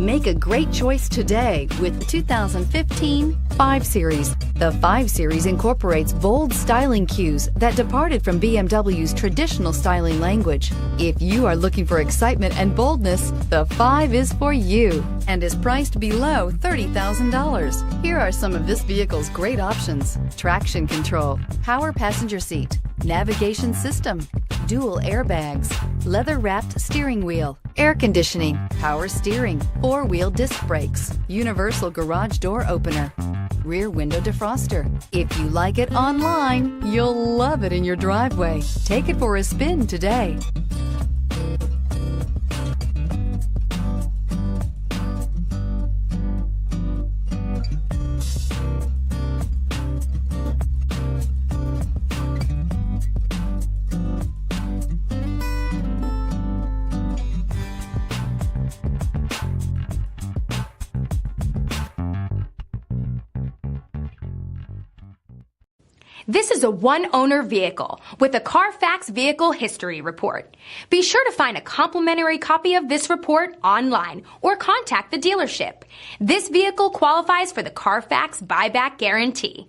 Make a great choice today with the 2015 5 Series. The 5 Series incorporates bold styling cues that departed from BMW's traditional styling language. If you are looking for excitement and boldness, the 5 is for you and is priced below $30,000. Here are some of this vehicle's great options: traction control, power passenger seat, navigation system, dual airbags, leather-wrapped steering wheel, air conditioning, power steering, 4-wheel disc brakes, universal garage door opener, rear window defroster. If you like it online, you'll love it in your driveway. Take it for a spin today. This is a one-owner vehicle with a Carfax Vehicle History Report. Be sure to find a complimentary copy of this report online or contact the dealership. This vehicle qualifies for the Carfax Buyback Guarantee.